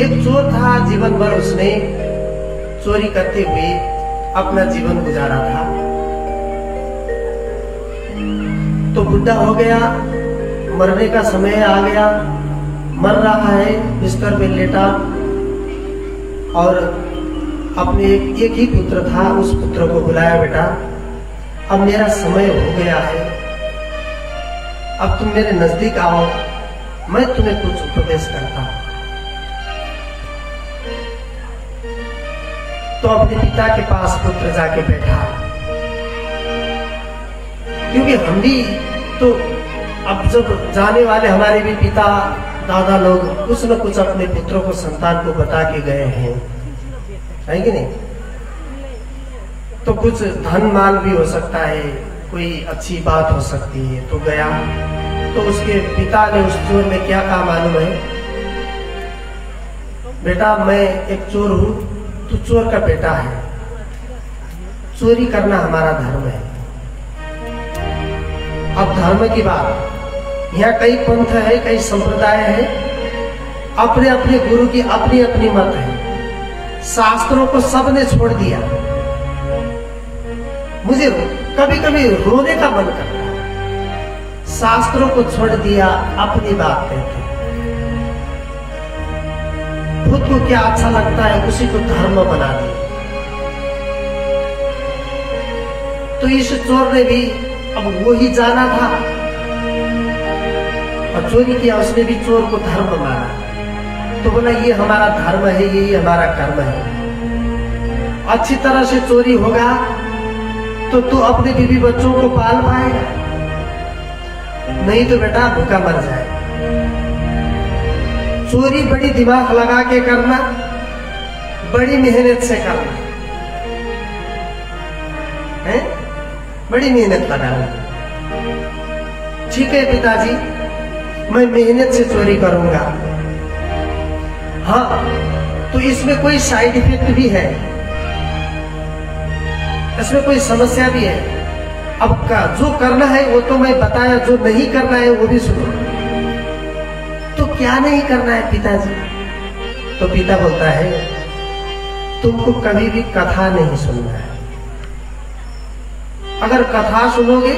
एक चोर था, जीवन भर उसने चोरी करते हुए अपना जीवन गुजारा था। तो बुढ़ा हो गया, मरने का समय आ गया, मर रहा है, बिस्तर पे लेटा, और अपने एक ही पुत्र था, उस पुत्र को बुलाया, बेटा अब मेरा समय हो गया है, अब तुम मेरे नजदीक आओ, मैं तुम्हें कुछ उपदेश करता हूं। तो अपने पिता के पास पुत्र जाके बैठा, क्योंकि हम भी तो अब जब जाने वाले हमारे भी पिता दादा लोग कुछ न कुछ अपने पुत्रों को, संतान को बता के गए हैं, है कि नहीं? तो कुछ धन माल भी हो सकता है, कोई अच्छी बात हो सकती है। तो गया, तो उसके पिता ने उस चोर ने क्या कहा मालूम है? बेटा मैं एक चोर हूं, तू चोर का बेटा है, चोरी करना हमारा धर्म है। अब धर्म की बात, यहाँ कई पंथ है, कई संप्रदाय है, अपने अपने गुरु की अपनी अपनी मत है। शास्त्रों को सबने छोड़ दिया। मुझे कभी कभी रोने का मन करता है, शास्त्रों को छोड़ दिया, अपनी बात कहते हैं। खुद को क्या अच्छा लगता है उसी को धर्म बना दिया। तो इस चोर ने भी अब वो ही जाना था और चोरी किया, उसने भी चोर को धर्म माना। तो बोला ये हमारा धर्म है, यही हमारा कर्म है। अच्छी तरह से चोरी होगा तो तू अपने बीवी बच्चों को पाल पाएगा, नहीं तो बेटा भूखा मर जाए। चोरी बड़ी दिमाग लगा के करना, बड़ी मेहनत से करना है, बड़ी मेहनत लगाना। ठीक है पिताजी, मैं मेहनत से चोरी करूंगा। हाँ, तो इसमें कोई साइड इफेक्ट भी है, इसमें कोई समस्या भी है। अब का जो करना है वो तो मैं बताया, जो नहीं करना है वो भी सुनो। तो क्या नहीं करना है पिताजी? तो पिता बोलता है तुमको कभी भी कथा नहीं सुनना है। अगर कथा सुनोगे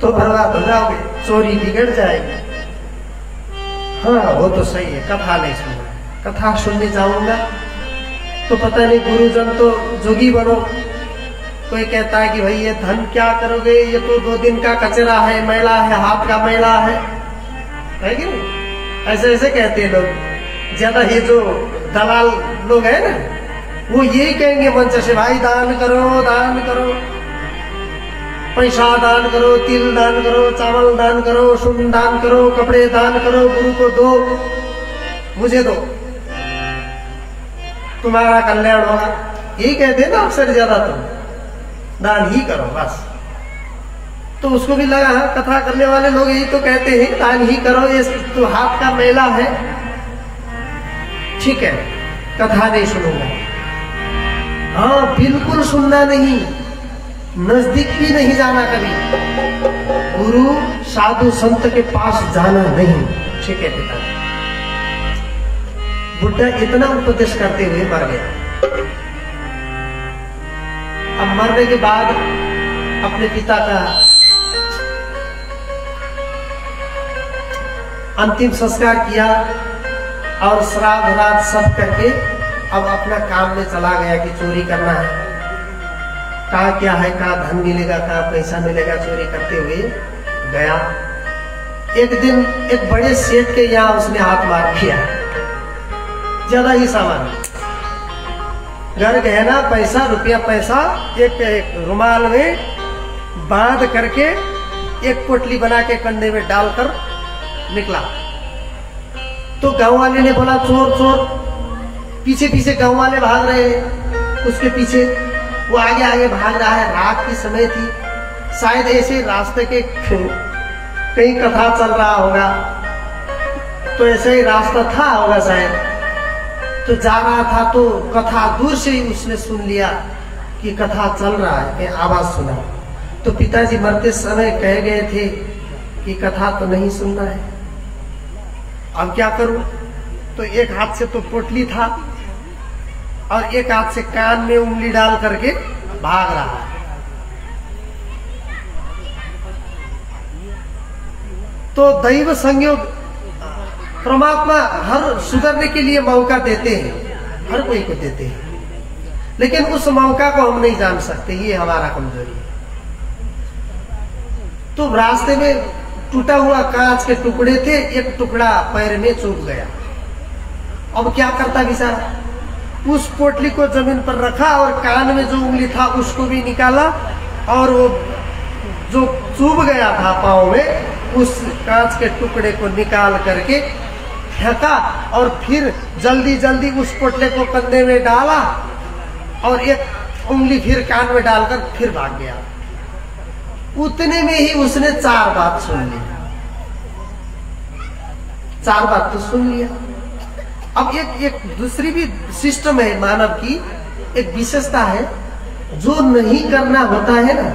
तो बर्बाद हो जाओगे, चोरी बिगड़ जाएगी। हाँ वो तो सही है, कथा नहीं सुनना। कथा सुनने जाऊंगा तो पता नहीं गुरुजन तो जोगी बनो, कोई कहता है कि भाई ये धन क्या करोगे, ये तो 2 दिन का कचरा है, मैला है, हाथ का मैला है कि नहीं? ऐसे ऐसे कहते हैं लोग। ज्यादा ये जो दलाल लोग है ना, वो यही कहेंगे मंच से, भाई दान करो, दान करो, पैसा दान करो, तिल दान करो, चावल दान करो, सुन दान करो, कपड़े दान करो, गुरु को दो, मुझे दो, तुम्हारा कल्याण होगा। यही कहते हैं ना अक्सर, ज्यादा तो दान ही करो बस। तो उसको भी लगा है, कथा करने वाले लोग यही तो कहते हैं, दान ही करो, ये तो हाथ का मैला है। ठीक है, कथा नहीं सुनूंगा। हाँ बिल्कुल सुनना नहीं, नजदीक भी नहीं जाना कभी, गुरु साधु संत के पास जाना नहीं। ठीक है पिता। बुढ़ा इतना उपदेश करते हुए मर गया। अब मरने के बाद अपने पिता का अंतिम संस्कार किया और श्राद्ध रात सब करके अब अपना काम में चला गया कि चोरी करना है। कहा क्या है, कहा धन मिलेगा, कहा पैसा मिलेगा, चोरी करते हुए गया। एक दिन एक बड़े सेठ के यहाँ उसने हाथ मार दिया, ज्यादा ही सामान, घर गहना, पैसा, रुपया पैसा एक रुमाल में बांध करके एक पोटली बना के कंधे में डालकर निकला। तो गांव वाले ने बोला चोर चोर, पीछे पीछे गांव वाले भाग रहे हैं उसके पीछे, वो आगे आगे भाग रहा है। रात की समय थी, शायद ऐसे रास्ते के कहीं कथा चल रहा होगा, तो ऐसे ही रास्ता था होगा शायद। तो जा रहा था तो कथा दूर से ही उसने सुन लिया कि कथा चल रहा है, आवाज सुना। तो पिताजी मरते समय कह गए थे कि कथा तो नहीं सुनना है, अब क्या करूं? तो एक हाथ से तो पोटली था और एक हाथ से कान में उंगली डाल करके भाग रहा है। तो दैव संयोग, परमात्मा हर सुधरने के लिए मौका देते हैं, हर कोई को देते हैं, लेकिन उस मौका को हम नहीं जान सकते, ये हमारा कमजोरी है। तो रास्ते में टूटा हुआ कांच के टुकड़े थे, एक टुकड़ा पैर में चुभ गया। अब क्या करता बेचारा, उस पोटली को जमीन पर रखा और कान में जो उंगली था उसको भी निकाला और वो जो चुभ गया था पांव में, उस कांच के टुकड़े को निकाल करके फेंका और फिर जल्दी जल्दी उस पोटले को कंधे में डाला और एक उंगली फिर कान में डालकर फिर भाग गया। उतने में ही उसने 4 बात सुन ली, 4 बात तो सुन लिया। अब एक दूसरी भी सिस्टम है मानव की, एक विशेषता है, जो नहीं करना होता है ना,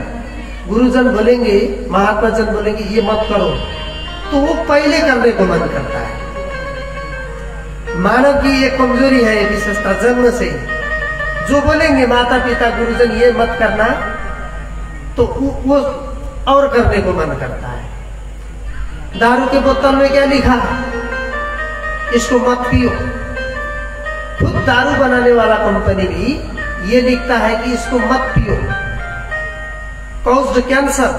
गुरुजन बोलेंगे, महात्मा जन बोलेंगे ये मत करो, तो वो पहले करने को मन करता है। मानव की एक कमजोरी है, विशेषता जन्म से। जो बोलेंगे माता पिता गुरुजन ये मत करना, तो वो और करने को मन करता है। दारू के बोतल में क्या लिखा है, इसको मत पियो। खुद दारू बनाने वाला कंपनी भी ये लिखता है कि इसको मत पियो, कॉज्ड कैंसर,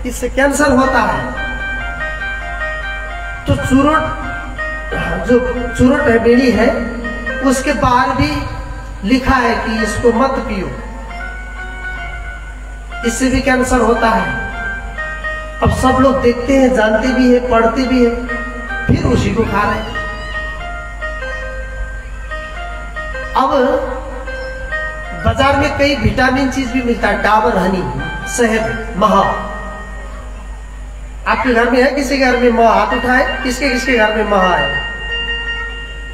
इससे कैंसर होता है। तो चूरट, जो चूरट है, बीड़ी है, उसके बाहर भी लिखा है कि इसको मत पियो, इससे भी कैंसर होता है। अब सब लोग देखते हैं, जानते भी है, पढ़ते भी है, फिर उसी को खा रहे हैं। अब बाजार में कई विटामिन चीज भी मिलता है, डाबर हनी, शहद, महा। आपके घर में है किसी घर में महा? हाथ उठाए, किसके किसके घर में महा है?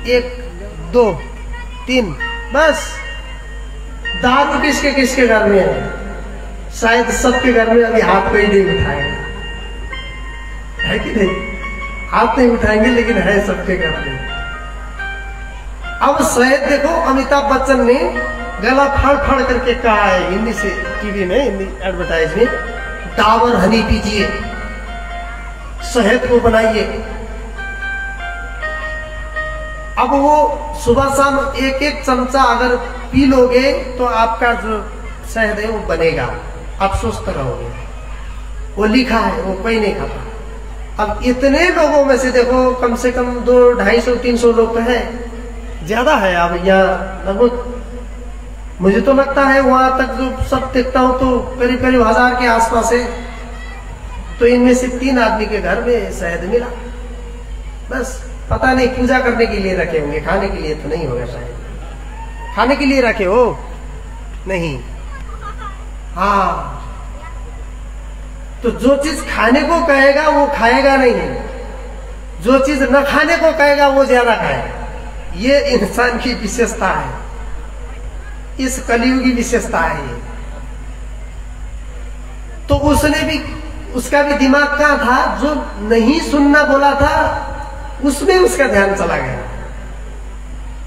1 2 3, बस। दारू किसके किसके घर में है? शायद सबके घर में अभी हाथ कोई नहीं उठाएगा, है कि नहीं? हाथ नहीं उठाएंगे, लेकिन है सबके घर में। अब शायद देखो, अमिताभ बच्चन ने गला फाड़ फाड़ करके कहा है हिंदी से, टीवी में, हिंदी एडवर्टाइज में, डाबर हनी पीजिए, शहद को बनाइए। अब वो सुबह शाम 1-1 चमचा अगर पी लोगे तो आपका जो शहद है वो बनेगा, आप स्वस्थ रहोगे। वो लिखा है, वो कोई नहीं खाता। अब इतने लोगों में से देखो, कम से कम 200-250-300 लोग हैं, ज्यादा है। अब यहाँ लगभग मुझे तो लगता है वहां तक जो सब देखता हूं तो करीब करीब 1000 के आसपास है। तो इनमें से 3 आदमी के घर में शहद मिला, बस। पता नहीं पूजा करने के लिए रखे होंगे, खाने के लिए तो नहीं होगा शायद। खाने के लिए रखे हो? नहीं। हाँ, तो जो चीज खाने को कहेगा वो खाएगा नहीं, जो चीज न खाने को कहेगा वो ज्यादा खाएगा। ये इंसान की विशेषता है, इस कलियुगी विशेषता है ये। तो उसने भी, उसका भी दिमाग कहाँ था, जो नहीं सुनना बोला था उसमें उसका ध्यान चला गया।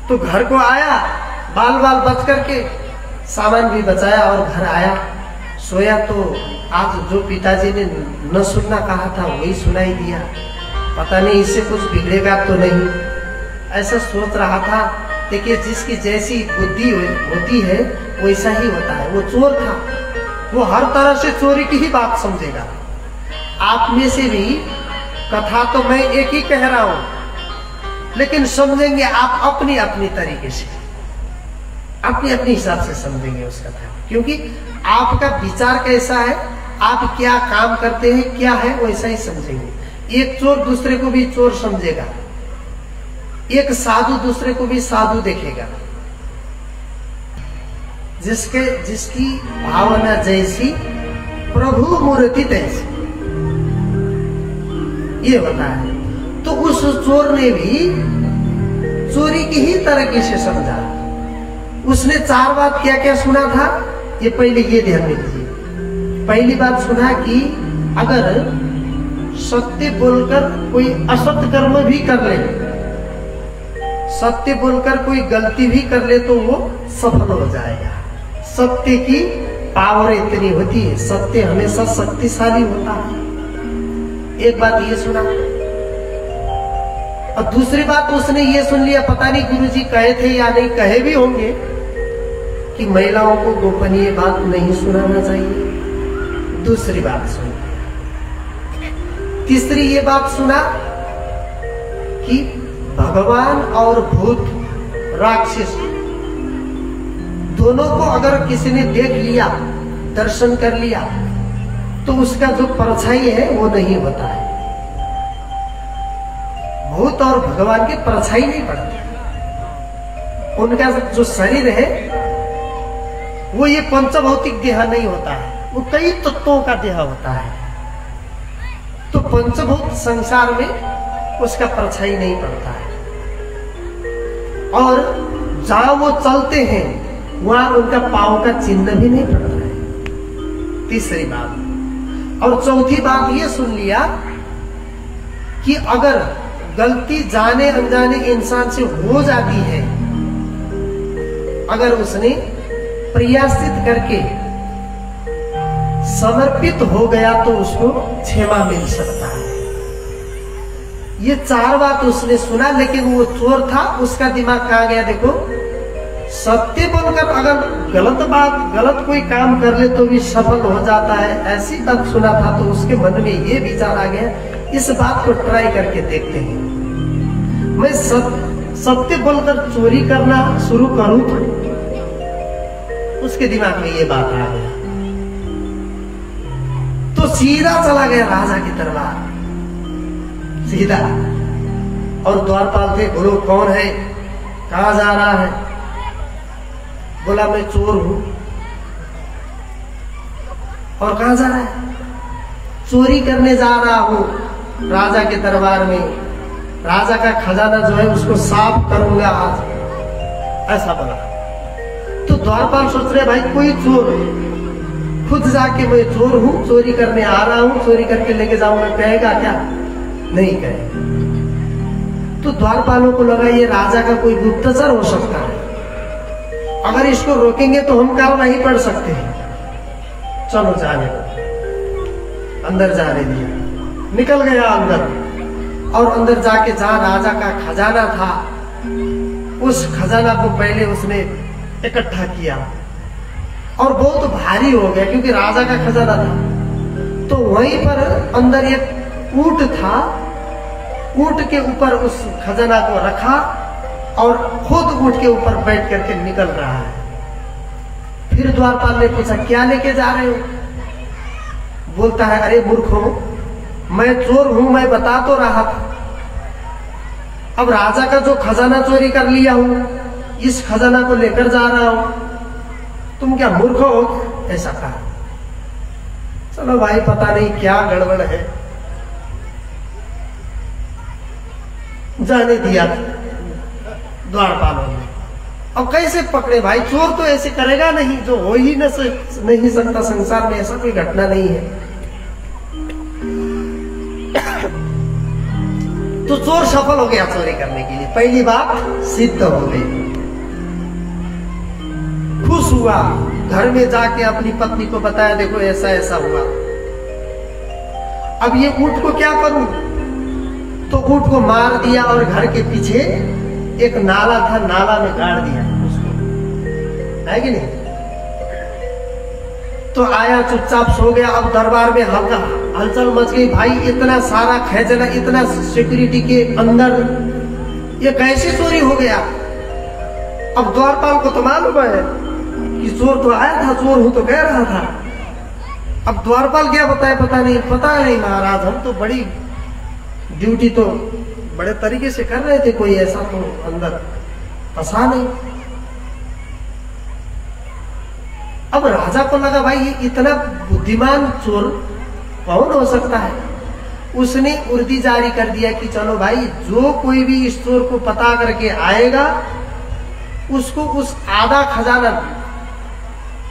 तो घर को आया, बाल बाल बच करके, सामान भी बचाया और घर आया, सोया। तो आज जो पिताजी ने न सुनना कहा था वही सुनाई दिया। पता नहीं इससे कुछ बिगड़ेगा तो नहीं, ऐसा सोच रहा था। देखिए, जिसकी जैसी बुद्धि होती है वैसा ही होता है। वो चोर था, वो हर तरह से चोरी की ही बात समझेगा। आप में से भी कथा तो मैं एक ही कह रहा हूं, लेकिन समझेंगे आप अपनी अपनी तरीके से, अपनी अपनी हिसाब से समझेंगे उस कथा, क्योंकि आपका विचार कैसा है, आप क्या काम करते हैं, क्या है, वैसा ही समझेंगे। एक चोर दूसरे को भी चोर समझेगा, एक साधु दूसरे को भी साधु देखेगा। जिसकी भावना जैसी प्रभु मूर्ति तैसी, ये होता है। तो उस चोर ने भी चोरी की ही तरीके से समझा। उसने 4 बात क्या क्या सुना था, ये पहले ये ध्यान में लीजिए। पहली बात सुना कि अगर सत्य बोलकर कोई असत्य कर्म भी कर ले, सत्य बोलकर कोई गलती भी कर ले तो वो सफल हो जाएगा। सत्य की पावर इतनी होती है, सत्य हमेशा शक्तिशाली होता है। एक बात ये सुना, और दूसरी बात उसने ये सुन लिया, पता नहीं गुरुजी कहे थे या नहीं, कहे भी होंगे कि महिलाओं को गोपनीय बात नहीं सुनाना चाहिए। दूसरी बात सुन, तीसरी ये बात सुना कि भगवान और भूत राक्षस दोनों को अगर किसी ने देख लिया, दर्शन कर लिया, तो उसका जो परछाई है वो नहीं होता है। भूत और भगवान की परछाई नहीं पड़ती। उनका जो शरीर है वो ये पंचभौतिक देह नहीं होता है, वो कई तत्वों का देह होता है। तो पंचभूत संसार में उसका परछाई नहीं पड़ता है। और जहां वो चलते हैं वहां उनका पांव का चिन्ह भी नहीं पड़ता है। तीसरी बात। और चौथी बात ये सुन लिया कि अगर गलती जाने अनजाने इंसान से हो जाती है, अगर उसने प्रयासित करके समर्पित हो गया तो उसको क्षमा मिल सकता है। ये चार बात उसने सुना, लेकिन वो चोर था, उसका दिमाग कहाँ गया देखो। सत्य बोलकर अगर गलत बात, गलत कोई काम कर ले तो भी सफल हो जाता है, ऐसी बात सुना था। तो उसके मन में ये विचार आ गया, इस बात को ट्राई करके देखते हैं। मैं सत्य बोलकर चोरी करना शुरू करूं तो उसके दिमाग में ये बात आ गया, तो सीधा चला गया राजा की दरबार, सीधा। और द्वारपाल थे, बोलो कौन है, कहां जा रहा है? बोला मैं चोर हूं। और कहां जा रहा है? चोरी करने जा रहा हूं राजा के दरबार में, राजा का खजाना जो है उसको साफ करूंगा आज, ऐसा बोला। तो द्वारपाल सोच रहे भाई कोई चोर खुद जाके मैं चोर हूं, चोरी करने आ रहा हूं, चोरी करके लेके जाऊंगा, कहेगा क्या? नहीं कहेगा। तो द्वारपालों को लगा ये राजा का कोई गुप्तचर हो सकता है, अगर इसको रोकेंगे तो हम कार्रवाई पड़ सकते हैं, चलो जाने दो। अंदर जाने दिया, निकल गया अंदर। और अंदर जाके जहां राजा का खजाना था, उस खजाना को पहले उसने इकट्ठा किया और बहुत भारी हो गया क्योंकि राजा का खजाना था। तो वहीं पर अंदर एक ऊंट था, ऊंट के ऊपर उस खजाना को रखा और खुद ऊंट के ऊपर बैठ करके निकल रहा है। फिर द्वारपाल ने पूछा क्या लेके जा रहे हो? बोलता है अरे मूर्खों, मैं चोर हूं, मैं बता तो रहा था। अब राजा का जो खजाना चोरी कर लिया हूं, इस खजाना को लेकर जा रहा हूं, तुम क्या मूर्ख हो? ऐसा कहा। चलो भाई पता नहीं क्या गड़बड़ है, जाने दिया द्वारपालों ने। अब कैसे पकड़े भाई? चोर तो ऐसे करेगा नहीं, जो हो ही नहीं सकता, संसार में ऐसा कोई घटना नहीं है। तो चोर सफल हो गया चोरी करने के लिए, पहली बात सिद्ध हो गई। खुश हुआ, घर में जाके अपनी पत्नी को बताया देखो ऐसा ऐसा हुआ। अब ये ऊंट को क्या करूं? तो ऊंट को मार दिया और घर के पीछे एक नाला था, नाला में गाड़ दिया उसको, है कि नहीं? तो आया चुपचाप सो गया। अब दरबार में हलचल मच गई, भाई इतना सारा खजाना, इतना सिक्योरिटी के अंदर ये कैसे चोरी हो गया? अब द्वारपाल को तो मालूम है कि चोर तो आया था, चोर हूं तो कह रहा था। अब द्वारपाल क्या बताए? पता नहीं महाराज, हम तो बड़ी ड्यूटी तो बड़े तरीके से कर रहे थे, कोई ऐसा तो अंदर फंसा नहीं। अब राजा को लगा भाई ये इतना बुद्धिमान चोर कौन हो सकता है? उसने उर्दी जारी कर दिया कि चलो भाई, जो कोई भी इस चोर को पता करके आएगा उसको उस आधा खजाना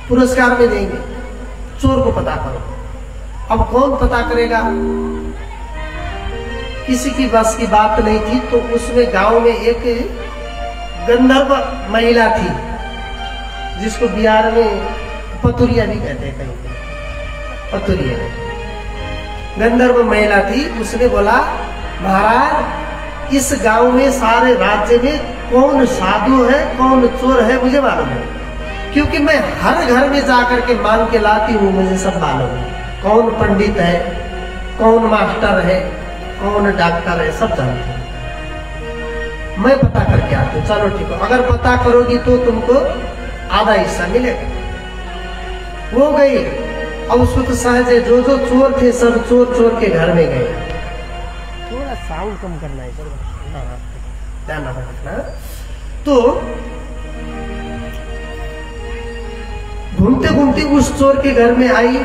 पुरस्कार में देंगे, चोर को पता करो। अब कौन पता करेगा? किसी की बस की बात नहीं थी। तो उसमें गांव में एक गंधर्व महिला थी, जिसको बिहार में पतुरिया भी कहते हैं, कहीं पतुरिया गंधर्व महिला थी। उसने बोला महाराज इस गांव में सारे राज्य में कौन साधु है कौन चोर है मुझे मालूम है, क्योंकि मैं हर घर में जाकर के मांग के लाती हूँ, मुझे सब मालूम है कौन पंडित है कौन मास्टर है कौन डॉक्टर है, सब जानते हैं। मैं पता करके आती हूँ। चलो ठीक है, अगर पता करोगी तो तुमको आधा हिस्सा मिलेगा। वो गई, अब उसको तो सहज है, जो जो चोर थे सब चोर चोर के घर में गए। थोड़ा साउंड कम करना है सर, ध्यान रखना। तो घूमते घूमते उस चोर के घर में आई,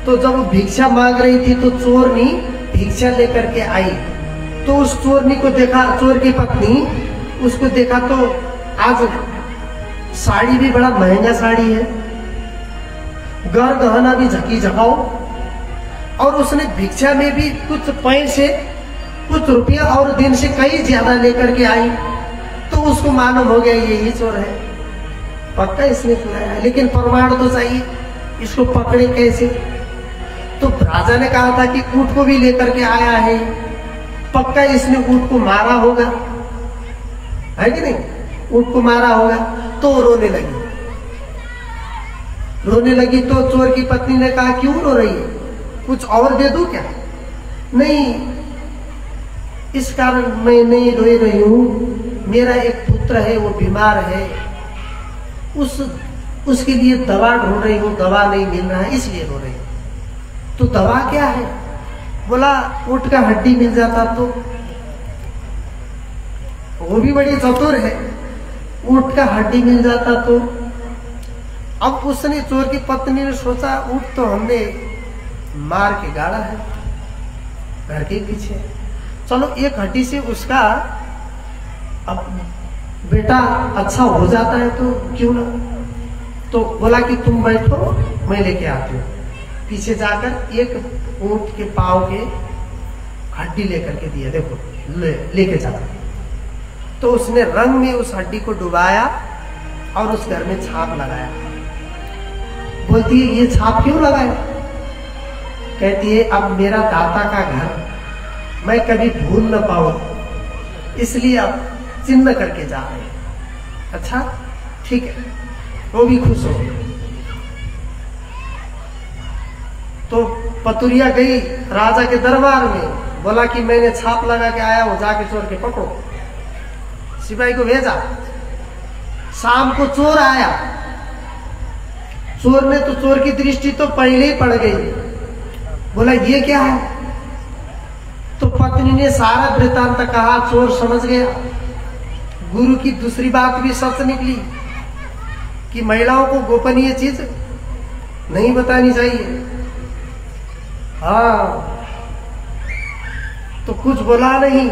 तो जब वो भिक्षा मांग रही थी तो चोरनी भिक्षा लेकर के आई। तो उस चोरनी को देखा, चोर की पत्नी उसको देखा तो आज साड़ी भी बड़ा महंगा साड़ी है, गर गहना भी झकी झकाओ, और उसने भिक्षा में भी कुछ पैसे कुछ रुपया और दिन से कई ज्यादा लेकर के आई। तो उसको मालूम हो गया यही चोर है, पक्का इसने चुराया है, लेकिन प्रमाण तो चाहिए, इसको पकड़े कैसे। तो राजा ने कहा था कि ऊंट को भी लेकर के आया है, पक्का इसने ऊंट को मारा होगा, है कि नहीं, ऊंट को मारा होगा। तो रोने लगी तो चोर की पत्नी ने कहा क्यों रो रही है, कुछ और दे दूं क्या? नहीं, इस कारण मैं नहीं रो रही हूं, मेरा एक पुत्र है वो बीमार है, उसके लिए दवा ढूंढ रही हूँ, दवा नहीं मिल रहा है इसलिए रो रही हूँ। तो दवा क्या है? बोला ऊंट का हड्डी मिल जाता तो। वो भी बड़ी चतुर है, ऊंट का हड्डी मिल जाता तो। अब उसने, चोर की पत्नी ने सोचा ऊंट तो हमने मार के गाड़ा है घर के पीछे, चलो एक हड्डी से उसका अब बेटा अच्छा हो जाता है तो क्यों ना। तो बोला कि तुम बैठो मैं लेके आती हूँ। पीछे जाकर एक ऊंट के पाँव के हड्डी लेकर के दिया, देखो लेके जाकर। तो उसने रंग में उस हड्डी को डुबाया और उस घर में छाप लगाया। बोलती है ये छाप क्यों लगाया? कहती है अब मेरा दाता का घर मैं कभी भूल न पाऊं, इसलिए अब चिन्ह करके जा रहे हैं। अच्छा ठीक है, वो भी खुश हो गई। तो पतुरिया गई राजा के दरबार में, बोला कि मैंने छाप लगा के आया हूं, जाके चोर के पकड़ो। सिपाही को भेजा, शाम को चोर आया। चोर ने तो, चोर की दृष्टि तो पहले ही पड़ गई, बोला ये क्या है? तो पत्नी ने सारा वृतांत कहा, चोर समझ गया। गुरु की दूसरी बात भी सच निकली कि महिलाओं को गोपनीय चीज नहीं बतानी चाहिए। हाँ, तो कुछ बोला नहीं,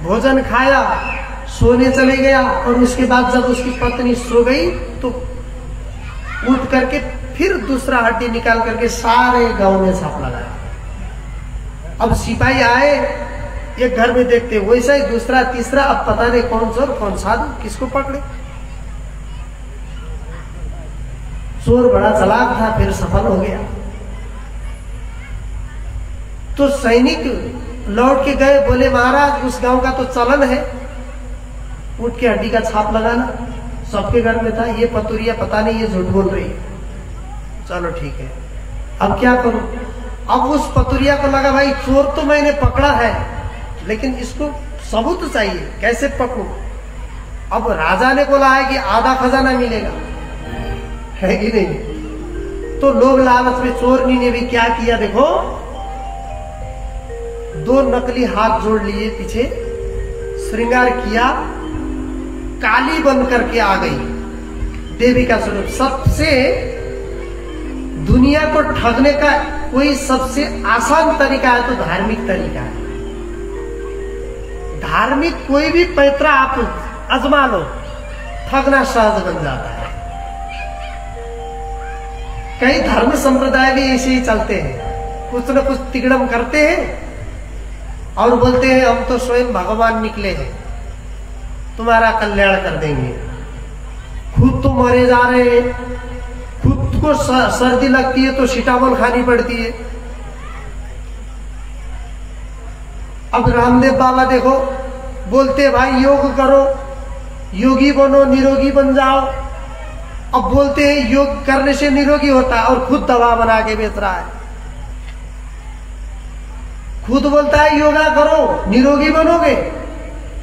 भोजन खाया, सोने चले गया, और उसके बाद जब उसकी पत्नी सो गई तो उठ करके फिर दूसरा हड्डी निकाल करके सारे गांव में छाप लगाया। अब सिपाही आए, एक घर में देखते वैसा ही दूसरा तीसरा, अब पता नहीं कौन चोर कौन साधु, किसको पकड़े। चोर बड़ा चालाक था, फिर सफल हो गया। तो सैनिक लौट के गए, बोले महाराज उस गांव का तो चलन है ऊंट की हड्डी का छाप लगाना, सबके घर में था, ये पतुरिया पता नहीं ये झूठ बोल रही है। चलो ठीक है, अब क्या करूं? अब उस पतुरिया को लगा भाई चोर तो मैंने पकड़ा है, लेकिन इसको सबूत चाहिए, कैसे पकड़ूं? अब राजा ने बोला है कि आधा खजाना मिलेगा, है कि नहीं? तो लोग लालच में, चोरनी ने भी क्या किया देखो, दो नकली हाथ जोड़ लिए पीछे, श्रृंगार किया, काली बन करके आ गई, देवी का स्वरूप। सबसे दुनिया को ठगने का कोई सबसे आसान तरीका है तो धार्मिक तरीका है। धार्मिक कोई भी पैतरा आप आजमा लो, ठगना सहज बन जाता है। कई धर्म संप्रदाय भी ऐसे ही चलते हैं, कुछ न कुछ तिगड़म करते हैं और बोलते हैं हम तो स्वयं भगवान निकले हैं। तुम्हारा कल्याण कर देंगे। खुद तो मरे जा रहे हैं, खुद को सर्दी लगती है तो सिटामोल खानी पड़ती है। अब रामदेव बाबा देखो बोलते भाई योग करो, योगी बनो, निरोगी बन जाओ। अब बोलते हैं योग करने से निरोगी होता है और खुद दवा बना के बेच रहा है। खुद बोलता है योगा करो निरोगी बनोगे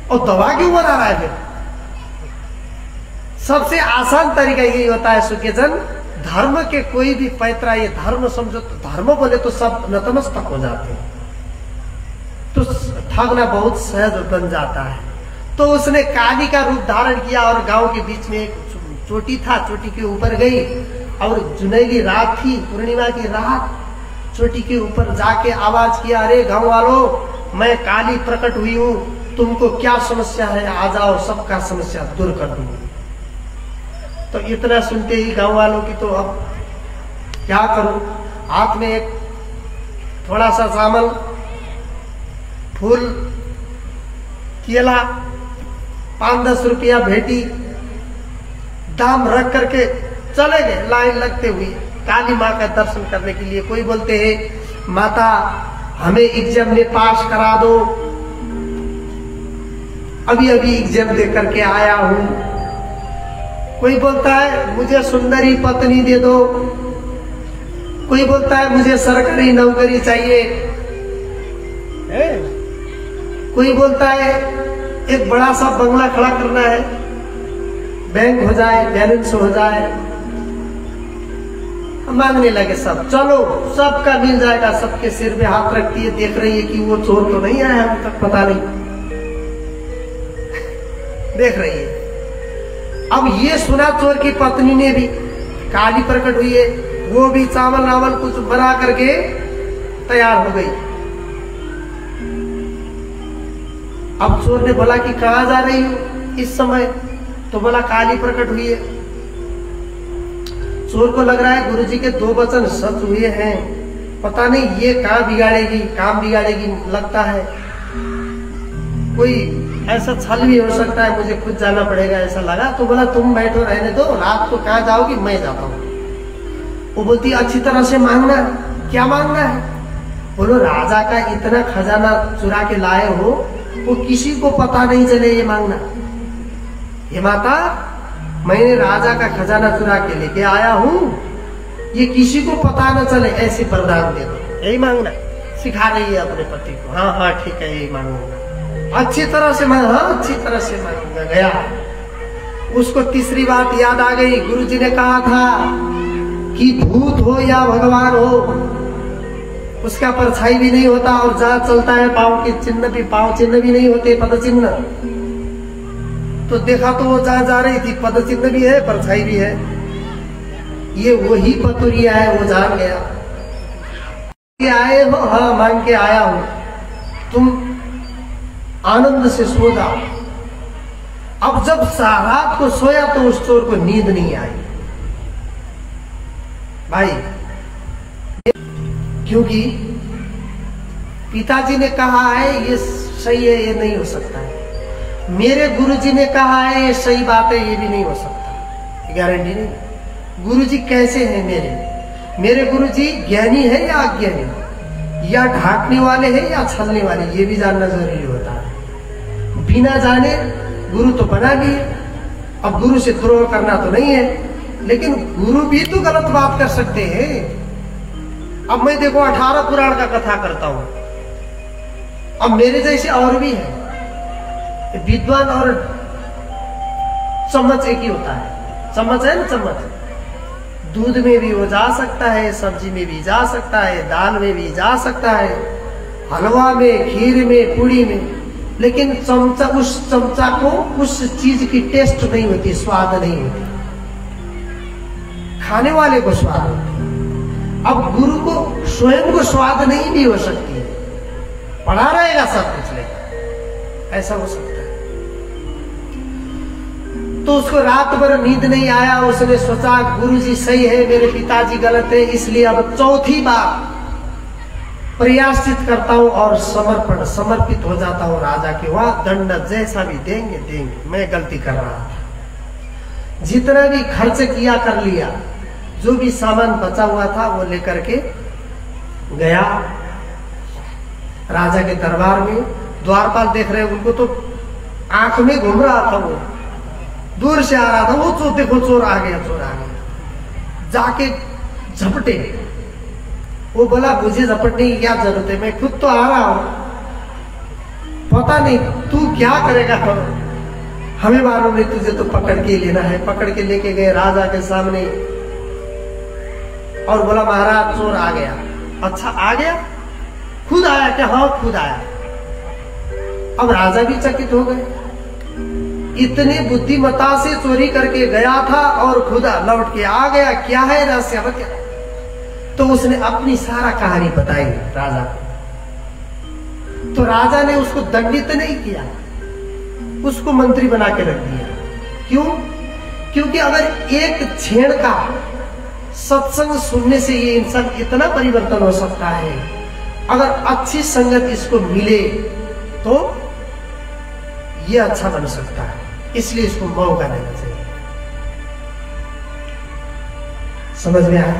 और दवा क्यों बना रहा है? फिर सबसे आसान तरीका यही होता है सुखजन, धर्म के कोई भी पैतरा ये धर्म समझो तो धर्म बोले तो सब नतमस्तक हो जाते हैं, तो ठगना बहुत सहज बन जाता है। तो उसने काली का रूप धारण किया और गांव के बीच में एक चोटी था, चोटी के ऊपर गई और जुनैली रात थी, पूर्णिमा की रात, चोटी के ऊपर जाके आवाज किया, अरे गांव वालों मैं काली प्रकट हुई हूं, तुमको क्या समस्या है, आ जाओ सबका समस्या दूर कर दूंगी। तो इतना सुनते ही गांव वालों की तो अब क्या करूं, हाथ में एक थोड़ा सा चावल, फूल, केला, 5-10 रुपया भेटी, दाम रख करके चले गए लाइन लगते हुए काली माँ का दर्शन करने के लिए। कोई बोलते हैं माता हमें एग्जाम में पास करा दो, अभी अभी एग्जाम दे करके आया हूं। कोई बोलता है मुझे सुंदरी पत्नी दे दो, कोई बोलता है मुझे सरकारी नौकरी चाहिए, कोई बोलता है एक बड़ा सा बंगला खड़ा करना है, बैंक हो जाए, बैलेंस हो जाए। मांगने लगे सब, चलो सबका मिल जाएगा। सबके सिर में हाथ रखती है, देख रही है कि वो चोर तो नहीं आया हम तक, पता नहीं देख रही है। अब ये सुना चोर की पत्नी ने भी, काली प्रकट हुई है, वो भी चावल नावल कुछ बना करके तैयार हो गई। अब चोर ने बोला कि कहां जा रही हो इस समय, तो बोला काली प्रकट हुई है। चोर को लग रहा है गुरुजी के 2 वचन सच हुए हैं, पता नहीं ये कहां बिगाड़ेगी, काम बिगाड़ेगी लगता है, कोई ऐसा छल भी हो सकता है, मुझे खुद जाना पड़ेगा ऐसा लगा। तो बोला तुम बैठो रहने दो, रात को कहां जाओगी, मैं जाता हूँ। वो बोलती अच्छी तरह से मांगना, क्या मांगना है? बोलो राजा का इतना खजाना चुरा के लाए हो, वो किसी को पता नहीं चले ये मांगना। ये माता मैंने राजा का खजाना चुरा के लेके आया हूं, ये किसी को पता न चले, ऐसे वरदान दे दो, यही मांगना। सिखा रही है अपने पति को, हाँ हाँ ठीक है यही मांगूंगा, अच्छी तरह से मांग, हाँ अच्छी तरह से मांगूंगा। गया, उसको तीसरी बात याद आ गई, गुरुजी ने कहा था कि भूत हो या भगवान हो उसका परछाई भी नहीं होता, और जहां चलता है पांव के चिन्ह भी, पांव चिन्ह भी नहीं होते, पद चिन्ह। तो देखा तो वो जहां जा रही थी पद चिन्ह भी है, परछाई भी है, ये वही पतुरिया है। वो जान गया, आए हो, हाँ मांग के आया हूं, तुम आनंद से सो जाओ। अब जब रात को सोया तो उस चोर को नींद नहीं आई भाई, क्योंकि पिताजी ने कहा है ये सही है, ये नहीं हो सकता है, मेरे गुरुजी ने कहा है ये सही बात है, ये भी नहीं हो सकता, गारंटी नहीं। गुरुजी कैसे हैं मेरे गुरुजी ज्ञानी है या अज्ञानी, या ढांकने वाले हैं या छलने वाले, ये भी जानना जरूरी होता है। बिना जाने गुरु तो बना लिए, अब गुरु से द्रोह करना तो नहीं है, लेकिन गुरु भी तो गलत बात कर सकते हैं। अब मैं देखो 18 पुराण का कथा करता हूं, अब मेरे जैसे और भी है, विद्वान और चम्मच एक ही होता है, चम्मच है ना, चम्मच दूध में भी वो जा सकता है, सब्जी में भी जा सकता है, दाल में भी जा सकता है, हलवा में, खीर में, पूड़ी में, लेकिन चमचा, उस चमचा को उस चीज की टेस्ट नहीं होती, स्वाद नहीं होती, खाने वाले को स्वाद होती। अब गुरु को स्वयं को स्वाद नहीं भी हो सकती है, पढ़ा रहेगा सब कुछ, लेकर ऐसा हो सकता है। तो उसको रात भर नींद नहीं आया, उसने सोचा गुरुजी सही है, मेरे पिताजी गलत है, इसलिए अब चौथी बार प्रयाश्चित करता हूं और समर्पित हो जाता हूं राजा के। वहां दंड जैसा भी देंगे, मैं गलती कर रहा था। जितना भी खर्च किया कर लिया, जो भी सामान बचा हुआ था वो लेकर के गया राजा के दरबार में। द्वारपाल देख रहे, उनको तो आंख में घूम रहा था, वो दूर से आ रहा था, वो चोर देखो, चोर आ गया, चोर आ गया। जाके झपटे, वो बोला मुझे झपटने की क्या जरूरत है, मैं खुद तो आ रहा हूं, पता नहीं तू क्या करेगा, हमें मालूम नहीं, तुझे तो पकड़ के लेना है। पकड़ के लेके गए राजा के सामने और बोला महाराज चोर आ गया। अच्छा आ गया, खुद आया क्या? हाँ खुद आया। अब राजा भी चकित हो गए, इतनी बुद्धिमता से चोरी करके गया था और खुद लौट के आ गया, क्या है रहस्य बता। तो उसने अपनी सारा कहानी बताई राजा को। तो राजा ने उसको दंडित नहीं किया, उसको मंत्री बना के रख दिया। क्यों? क्योंकि अगर एक क्षण का सत्संग सुनने से ये इंसान इतना परिवर्तन हो सकता है, अगर अच्छी संगत इसको मिले तो ये अच्छा बन सकता है। इसलिए इसको मौका देना चाहिए। समझ में आया?